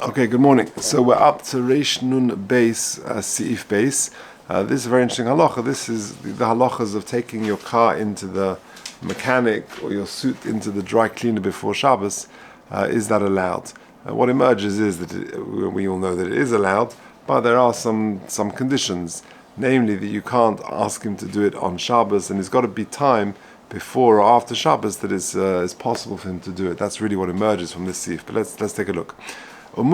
Okay, good morning. So we're up to Reish Nun base, Seif base. This is a very interesting halacha. This is the halachas of taking your car into the mechanic or your suit into the dry cleaner before Shabbos. Is that allowed? What emerges is that we all know that it is allowed, but there are some conditions. Namely, that you can't ask him to do it on Shabbos, and it's got to be time before or after Shabbos that is possible for him to do it. That's really what emerges from this Seif. But let's take a look. You're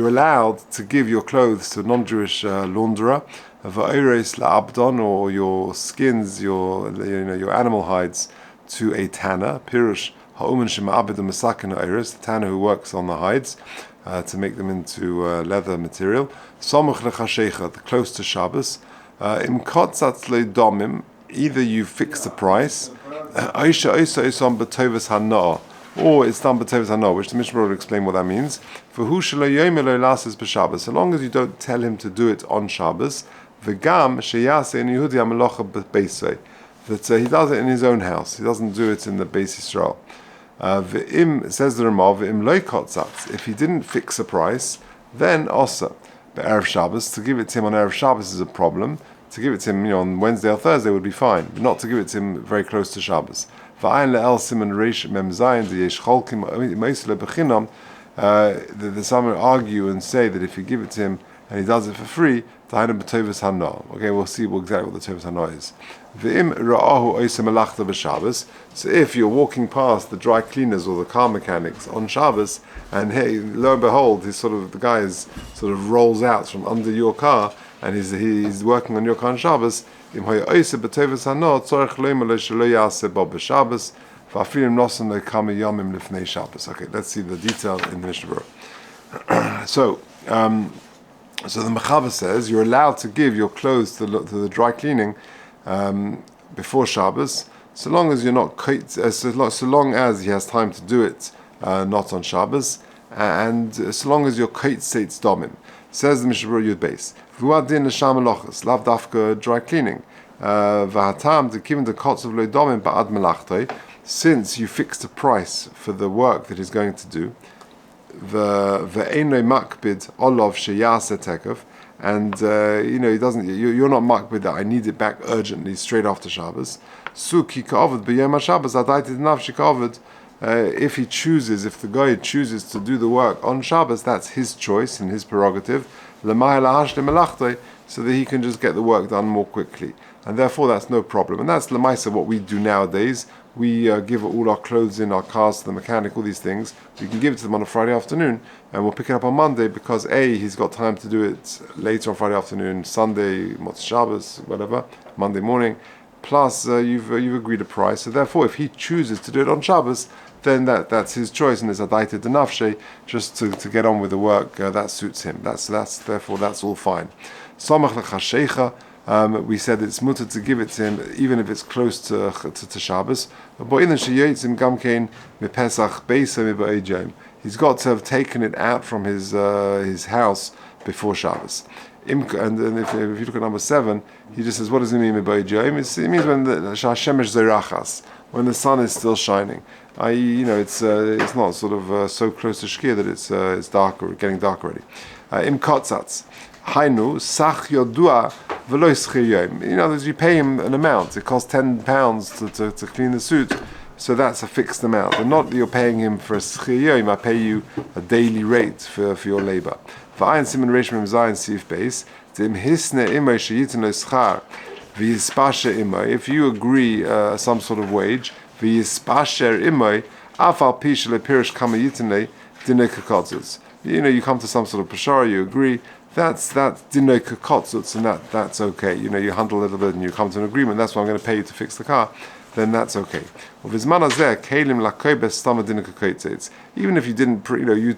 allowed to give your clothes to a non-Jewish launderer, or your skins, your animal hides, to a tanner, pirush the tanner who works on the hides to make them into leather material. Close to Shabbos. Either you fix the price, or it's done b'tevis hana, which the Mishnah will explain what that means. For hu shelo yom lo lasis b'Shabbos, so long as you don't tell him to do it on Shabbos, v'gam sheyase in Yehudi hamalocha b'beisei, that he does it in his own house. He doesn't do it in the Beis Yisrael. V'im, says the Ramah, v'im lo kotzatz, if he didn't fix a price, then osa Erev Shabbos, to give it to him on Erev Shabbos is a problem. To give it to him, on Wednesday or Thursday would be fine, but not to give it to him very close to Shabbos. The some argue and say that if you give it to him and he does it for free, okay, we'll see exactly what the Tovas Hana is. So if you're walking past the dry cleaners or the car mechanics on Shabbos, and hey, lo and behold, the guy rolls out from under your car, and he's working on your car on Shabbos. Okay, let's see the detail in the Mishnah. So the Mechava says you're allowed to give your clothes to the dry cleaning before Shabbos, so long as you're not so long as he has time to do it, not on Shabbos, and so long as your kait states domim. Says the Mishnah Yud Beis. V'uadin l'sham melochas, lav dafka dry cleaning. V'hatam t'kivin dekotz of lo domim ba'ad melachtei. Since you fixed a price for the work that he's going to do, v'ein lo makbid olav sheyase tekov, and he doesn't. You're not makbid that I need it back urgently straight after Shabbos. Suki ka'avod b'yom haShabbos adaitid nafshi ka'avod. If the guy chooses to do the work on Shabbos, that's his choice and his prerogative, so that he can just get the work done more quickly. And therefore that's no problem. And that's Lamaisa, what we do nowadays. We give all our clothes in our cars to the mechanic, all these things. We can give it to them on a Friday afternoon, and we'll pick it up on Monday because he's got time to do it later on Friday afternoon, Sunday, Motzei Shabbos, whatever, Monday morning. Plus, you've agreed a price. So therefore, if he chooses to do it on Shabbos, then that's his choice, and it's adaita denafshe, just to get on with the work that suits him. Therefore that's all fine. Samach lechashecha, we said it's mutter to give it to him even if it's close to Shabbos. He's got to have taken it out from his house before Shabbos. And if you look at number 7, he just says, what does it mean by Jom? It means when the Shemesh Zerachas, when the sun is still shining. It's not so close to Shkia that it's dark or getting dark already. Im Kotzatz, Hainu Sach Yodua V'lo Yom. In other words, you pay him an amount. It costs £10 to clean the suit, so that's a fixed amount. And not that you're paying him for a Yom. I pay you a daily rate for your labor. V'ayin Siman Reish Mem Zayin Sif Beis Dim Hisne Imay Sheyitin Lo Schar V'Yispashe Imay. If you agree some sort of wage, V'Yispasher Imay Afal Pish Le Pirish Kama Yitin Le Dinei Kakotzutz. You come to some sort of pashara, you agree. That's dinei kakotzutz, and that's okay. You handle a little bit and you come to an agreement. That's what I'm going to pay you to fix the car. Then that's okay. Even if you didn't,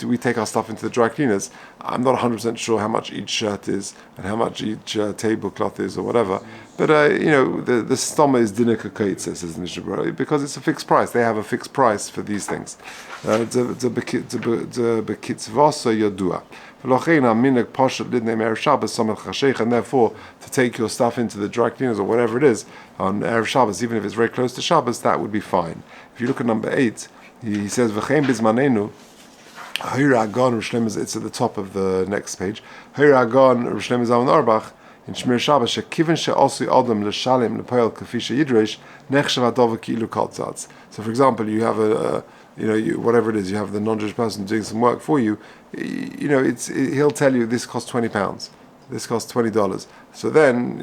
we take our stuff into the dry cleaners. I'm not 100% sure how much each shirt is and how much each tablecloth is or whatever. But the stoma is dinner kakait, says the Mishnah, because it's a fixed price. They have a fixed price for these things. And therefore, to take your stuff into the dry cleaners or whatever it is on Erev Shabbos, even if it's very close to Shabbos, that would be fine. If you look at number 8, He says, "V'chein bizmanenu." It's at the top of the next page. In Shmir Shabbos, so for example, you have whatever it is, you have the non-Jewish person doing some work for you. He'll tell you this costs £20. This costs $20. So then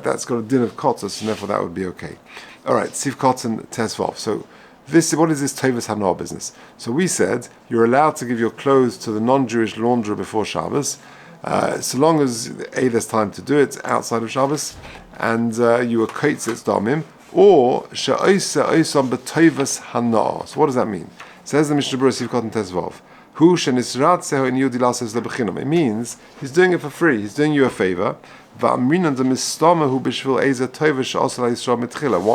that's got a din of kotzos, and therefore that would be okay. All right, Siv Kotzen Tesvav. So what is this Tovas Hanah business? So we said you're allowed to give your clothes to the non-Jewish launderer before Shabbos, so long as there's time to do it outside of Shabbos, and you akotz its damim, or she'oisa oisam b'tovas hanah. So what does that mean? Says the Mishnah Berurah Siv Kotten Tesvav. It means he's doing it for free. He's doing you a favor. Why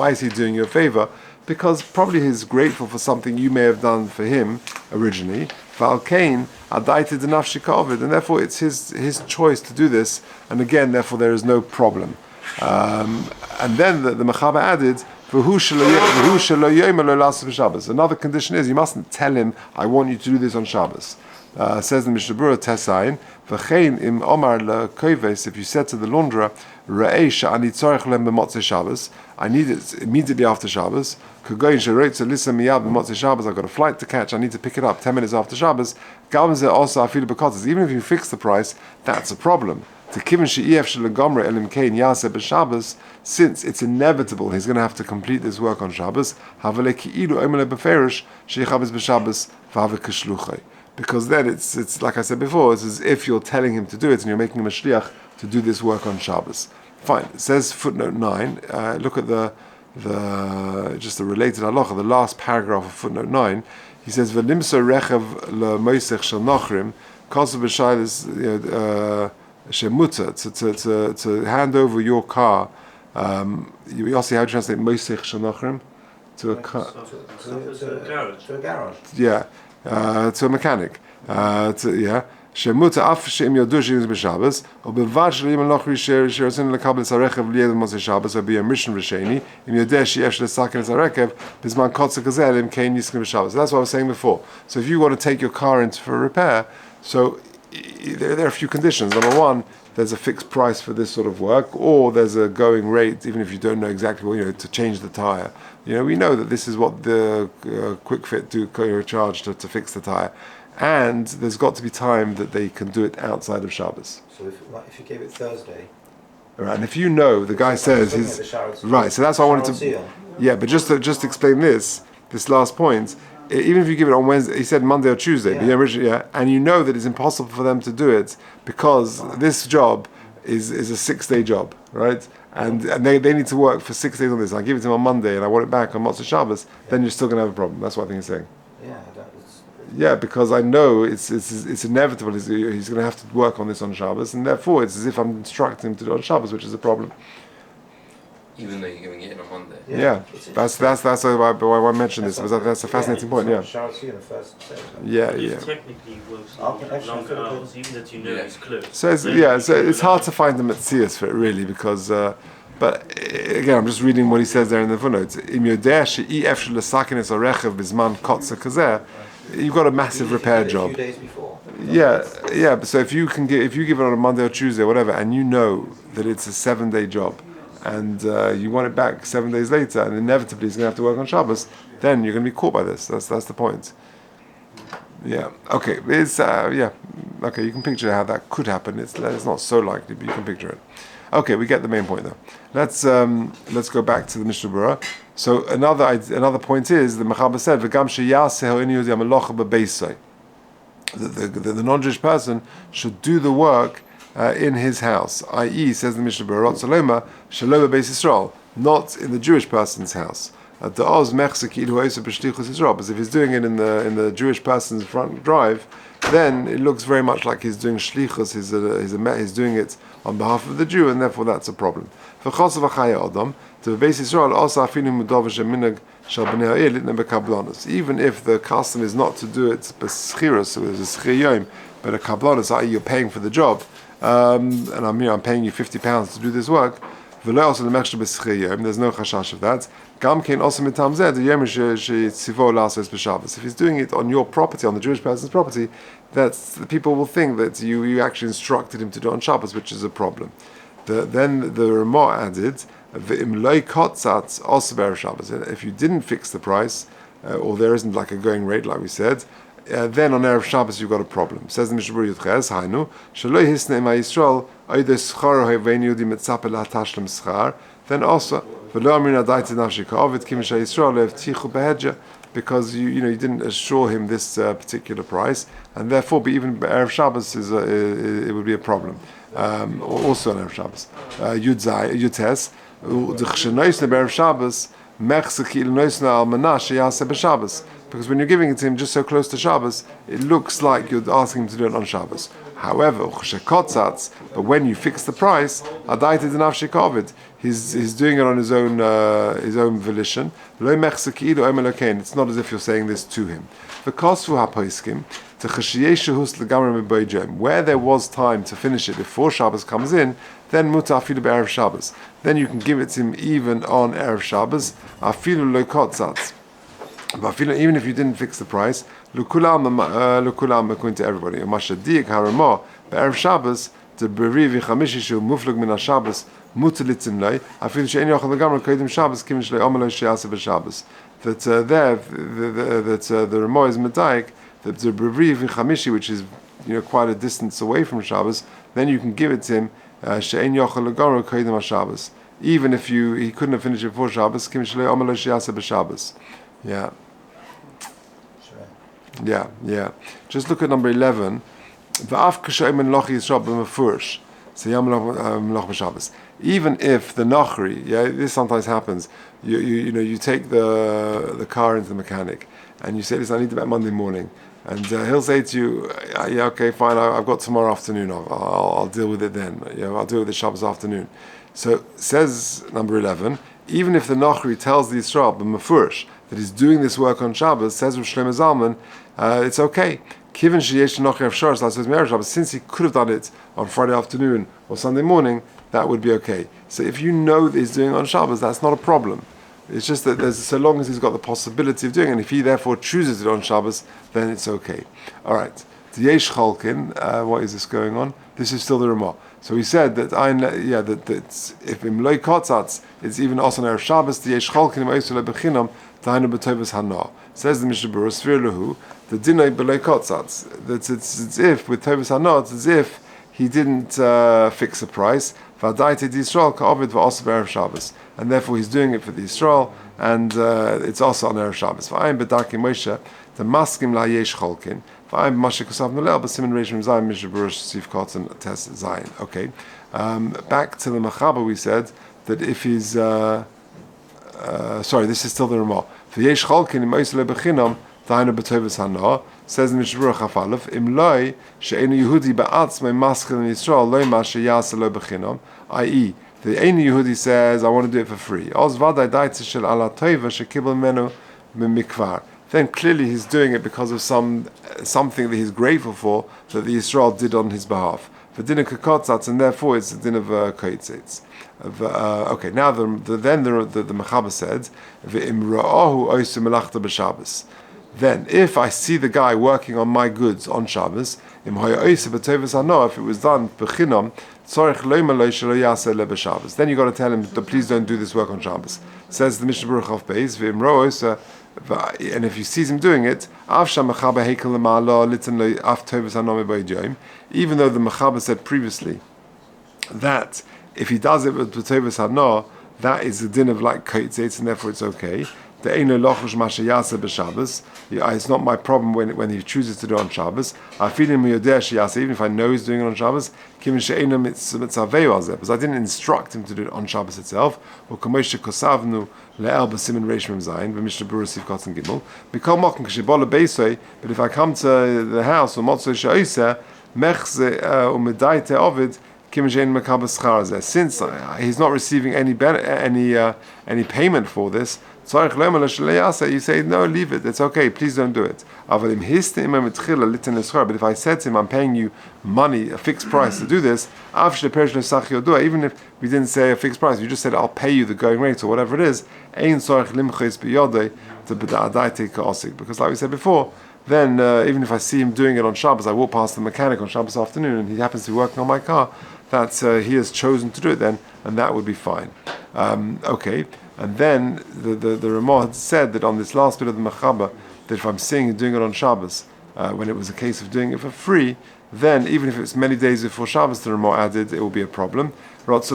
is he doing you a favor? Because probably he's grateful for something you may have done for him originally. And therefore it's his choice to do this. And again, therefore there is no problem. And then the Mechaber added, another condition is you mustn't tell him, I want you to do this on Shabbos. Says the Mishnah Berurah Tesayin, v'chein im omar lekoves, if you said to the launderer, re'esh ani tzorech lem b'motzei Shabbos, I need it immediately after Shabbos. Kugoyin sheroitz listen miyad b'motzei Shabbos, I've got a flight to catch, I need to pick it up 10 minutes after Shabbos. Gavin zeh also afilu b'kotzes. Even if you fix the price, that's a problem. Since it's inevitable he's going to have to complete this work on Shabbos, because then it's like I said before, it's as if you're telling him to do it and you're making him a shliach to do this work on Shabbos. Fine. It says footnote 9. Look at the just the related halacha, the last paragraph of footnote 9. He says v'limso rechev lemoisech shel nochrim kosev b'shaylis shemuta, to hand over your car. You also how to translate moisech shel nochrim? To a car, to a garage. Yeah, to a mechanic. Shemuta af sheim yodu sheim b'Shabbos, or bevad sheim nochri sherosin lekabel zarechev liyed b'motzei Shabbos, or be a mission risheni im yodeh she'ef shlesaken zarechev bizman kotzer kazel im kein yiskin b'Shabbos. That's what I was saying before. So if you want to take your car in for repair, so there are a few conditions. Number one, there's a fixed price for this sort of work, or there's a going rate, even if you don't know exactly what, to change the tire. We know that this is what the quick fit do charge to fix the tire. And there's got to be time that they can do it outside of Shabbos. So if you gave it Thursday, right? And if you know the guy says he's right, so that's what I wanted to. Yeah, but just explain this last point. Even if you give it on Wednesday, he said Monday or Tuesday, and you know that it's impossible for them to do it because this job is a 6-day job, right? And they need to work for 6 days on this. I give it to them on Monday and I want it back on Motzei Shabbos, then you're still going to have a problem. That's what I think he's saying. Yeah, because I know it's inevitable. He's going to have to work on this on Shabbos, and therefore it's as if I'm instructing him to do it on Shabbos, which is a problem. Even though you're giving it in on Monday. Yeah. That's why I mentioned this, because that's a fascinating point. Yeah. Yeah. Technically it works longer hours, even that it's closed. So it's hard to find the metzias for it really, because. But again, I'm just reading what he says there in the footnotes. You've got a massive repair job. A few days before. Yeah. But so if you give it on a Monday or Tuesday or whatever, and you know that it's a 7-day job, and you want it back 7 days later, and inevitably he's going to have to work on Shabbos, then you're going to be caught by this. That's the point. Yeah. Okay. Okay. You can picture how that could happen. It's not so likely, but you can picture it. Okay, we get the main point though. Let's go back to the Mishnah Berurah. So another point is the Mechaber said v'gam sheyasehu in yudiyam alocha bebeisai. The non-Jewish person should do the work in his house, i.e., says the Mishnah Berurah, Saloma shalom bebeis Yisrael, not in the Jewish person's house. Because if he's doing it in the Jewish person's front drive, then it looks very much like he's doing shlichus. He's doing it on behalf of the Jew, and therefore that's a problem. Even if the custom is not to do it b'schirus, so it's a schiyom, but a kabbalah, i.e. you're paying for the job, and I'm paying you £50 to do this work. V'lo also lemechshe b'schei yom. There's no chashash of that. Gam kein also mitam zeh the yom she'tzivo lasos b'Shabbos. If he's doing it on your property, on the Jewish person's property, that's the people will think that you actually instructed him to do it on Shabbos, which is a problem. Then the Ramah added, "V'im loy kotzatz also b'erev Shabbos." If you didn't fix the price, or there isn't like a going rate, like we said, then on Erev Shabbos you've got a problem. Says the Mishnah Berurah Yudches, Hainu, Shaloi hisne ima Yisrael, oide scharo hevein yudi mitzape latashlem schar. Then also, v'lo amrin adayti nafshi ka'ovid kim sha Yisrael levtichu behedja, because you didn't assure him this particular price, and therefore, but even Erev Shabbos it would be a problem. Also on Erev Shabbos, Yudtes, d'chshenois Erev Shabbos. Because when you're giving it to him just so close to Shabbos, it looks like you're asking him to do it on Shabbos. However, but when you fix the price, he's doing it on his own volition. It's not as if you're saying this to him. Where there was time to finish it before Shabbos comes in, then mutar afilu be'erev Shabbos. Then you can give it to him even on Erev Shabbos. Afilu lo kotzatz. But even if you didn't fix the price, lukulam according to everybody. Mashadik harama be'erev Shabbos the beri v'chamishi shu muflug min haShabbos mutalitzin lei. Afilu she'en yochel legamra kodim Shabbos kimin shlei omelo she'yaseh b'Shabbos. That the Ramah is medayik that the beri v'chamishi, which is quite a distance away from Shabbos, then you can give it to him. She'en yochel legamra kodim haShabbos. Even if he couldn't have finished it before Shabbos, kimin shlei omelo she'yaseh b'Shabbos. Yeah. Yeah. Just look at number 11. Even if the nachri, this sometimes happens. You take the car into the mechanic, and you say, "Listen, I need it back Monday morning," and he'll say to you, "Yeah, okay, fine. I've got tomorrow afternoon. I'll deal with it then. I'll deal with it Shabbos afternoon." So says number 11. Even if the nachri tells the Yisrael b'mefurish that he's doing this work on Shabbos, says Rav Shlomo Zalman, it's okay. Since he could have done it on Friday afternoon or Sunday morning, that would be okay. So if you know that he's doing it on Shabbos, that's not a problem. It's just that so long as he's got the possibility of doing it, and if he therefore chooses it on Shabbos, then it's okay. All right. The Yesh Cholkin, what is this going on? This is still the Ramah. So he said that if im loy kotzatz, it's even also on Erev Shabbos. The Yesh Cholkin im oisule bechinam dainu b'tovus hana. Says the Mishnah Berurah Svir lehu the dinay beloy kotzatz. That it's as if with tovus hana, it's as if he didn't fix a price. V'adayti di Yisrael ka'ovid v'osu b'Erev Shabbos, and therefore he's doing it for the Yisrael, and it's also on Erev Shabbos. V'ayim b'darki Moshe the maskim la Yesh Cholkin. Okay. Back to the Mechaber, we said that if he's this is still the Ramah. Says the Mishnah Berurah Chaf Aleph, Im loy she'enu Yehudi ba'atzmei maschil in Yisrael loy ma sheyaseh lo bechinam, i.e. the Einu Yehudi says, I want to do it for free. Oz vaday daitze shel ala tova shekibel menu mikvar. Then clearly he's doing it because of something that he's grateful for that the Yisrael did on his behalf. For din of kakotzatz, and therefore it's a din of koitzitz. Okay, now the Mechaber said, V'im ra'ahu oisu melachta b'Shabbos. Then, if I see the guy working on my goods on Shabbos, im hoya oisu b'tovus hano, if it was done b'chinam, tzorich lo imalo shelo yaseh le b'Shabbos. Then you got to tell him, please don't do this work on Shabbos. Says the Mishnah Berurah Chaf Beis, V'im ra'ahu and if you see him doing it, even though the Mechaber said previously that if he does it with B'tovus Hana, that is a din of like Kaitzitz, and therefore it's okay. It's not my problem when he chooses to do it on Shabbos. Even if I know he's doing it on Shabbos, because I didn't instruct him to do it on Shabbos itself. But if I come to the house, since he's not receiving any payment for this, You say, no, leave it. It's okay. Please don't do it. But if I said to him, I'm paying you money, a fixed price to do this, even if we didn't say a fixed price, you just said, I'll pay you the going rate or whatever it is, because like we said before, then even if I see him doing it on Shabbos, I walk past the mechanic on Shabbos afternoon and he happens to be working on my car, that he has chosen to do it then, and that would be fine. Okay, and then the Ramah had said that on this last bit of the Mechaba, that if I'm seeing him doing it on Shabbos, when it was a case of doing it for free, then even if it's many days before Shabbos, the Ramah added, it will be a problem. Because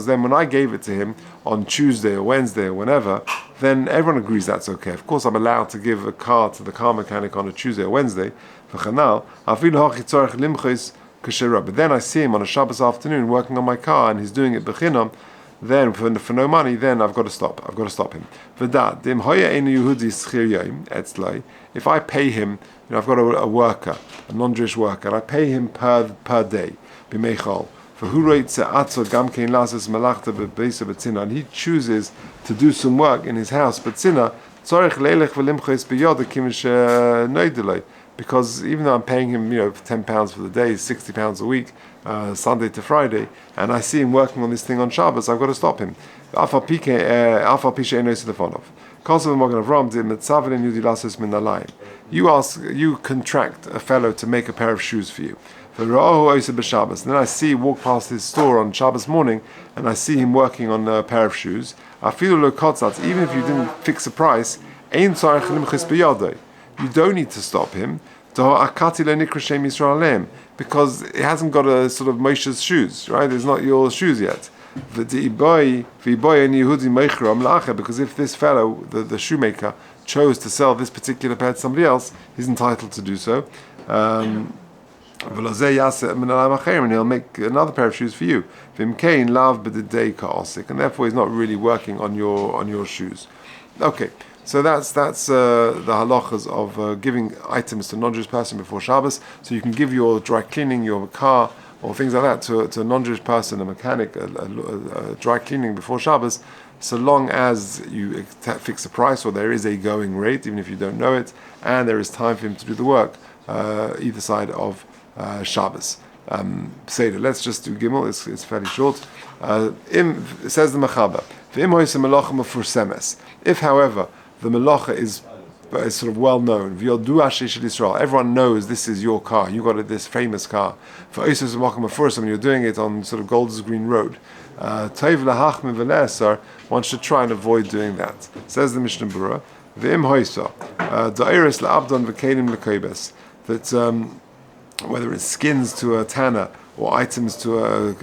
then when I gave it to him on Tuesday or Wednesday or whenever, then everyone agrees that's okay. Of course, I'm allowed to give a car to the car mechanic on a Tuesday or Wednesday. But then I see him on a Shabbos afternoon working on my car and he's doing it b'chinam, then for no money, then I've got to stop him. If I pay him, I've got a worker, a non-Jewish worker, and I pay him per day, and he chooses to do some work in his house, but because even though I'm paying him, £10 for the day, £60 a week, Sunday to Friday, and I see him working on this thing on Shabbos, I've got to stop him. You contract a fellow to make a pair of shoes for you. And then I walk past his store on Shabbos morning, and I see him working on a pair of shoes. Even if you didn't fix a price, you don't need to stop him, because it hasn't got a sort of Moshe's shoes, right? It's not your shoes yet. Because if this fellow, the shoemaker, chose to sell this particular pair to somebody else, he's entitled to do so. And he'll make another pair of shoes for you. And therefore he's not really working on your shoes. Okay. So that's the halachas of giving items to a non-Jewish person before Shabbos. So you can give your dry cleaning, your car, or things like that to a non-Jewish person, a mechanic, a dry cleaning before Shabbos, so long as you fix the price or there is a going rate, even if you don't know it, and there is time for him to do the work either side of Shabbos. Seder. Let's just do Gimel. It's fairly short. It says the Mechaba. If, however, the melacha is sort of well known. Everyone knows this is your car. You got this famous car. For Isus when you're doing it on sort of Golders Green Road, one should try and avoid doing that. Says the Mishnah Berurah, that whether it's skins to a tanner or items to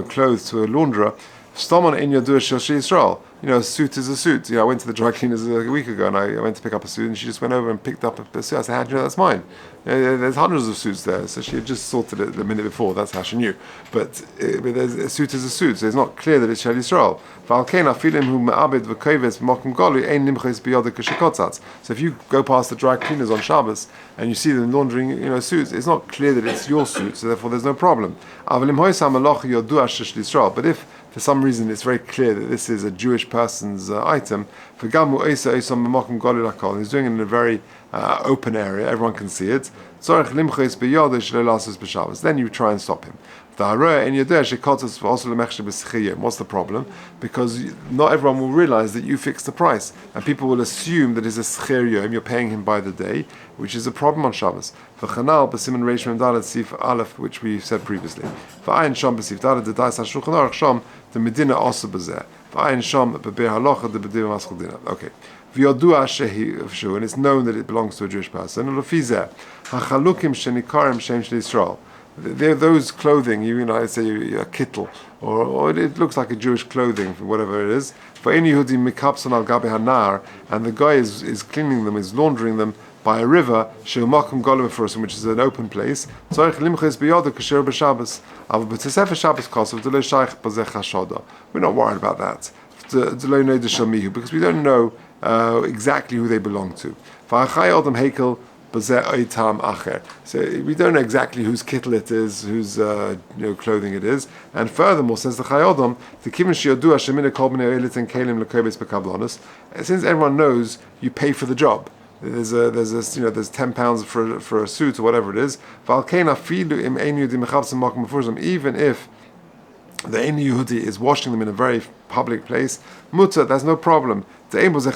clothes to a launderer, a suit is a suit. I went to the dry cleaners a week ago and I went to pick up a suit and she just went over and picked up a suit. I said, how do you know that's mine? There's hundreds of suits there. So she had just sorted it the minute before. That's how she knew. But a suit is a suit. So it's not clear that it's Shel Yisrael. So if you go past the dry cleaners on Shabbos and you see them laundering suits, it's not clear that it's your suit. So therefore there's no problem. But if for some reason it's very clear that this is a Jewish person's item, he's doing it in a very open area, everyone can see it, then you try and stop him. What's the problem? Because not everyone will realize that you fixed the price, and people will assume that it's a schir yom, you're paying him by the day, which is a problem on Shabbos. Which we said previously. The Medina also bazeh. Okay. And it's known that it belongs to a Jewish person. Those clothing, say a kittel, or it looks like a Jewish clothing, whatever it is. And the guy is cleaning them, is laundering them by a river, which is an open place. We're not worried about that, because we don't know exactly who they belong to. b'zeh oitam acher. So we don't know exactly whose kittel it is, whose clothing it is. And furthermore, says the Chayodom, the kivin shiyodu hashemina kol b'nei oilit and kelim lekobes b'kablonis. Since everyone knows, you pay for the job. There's £10 for a suit or whatever it is. Even if the Ein Yehudi is washing them in a very public place, Mutter, there's no problem. Says the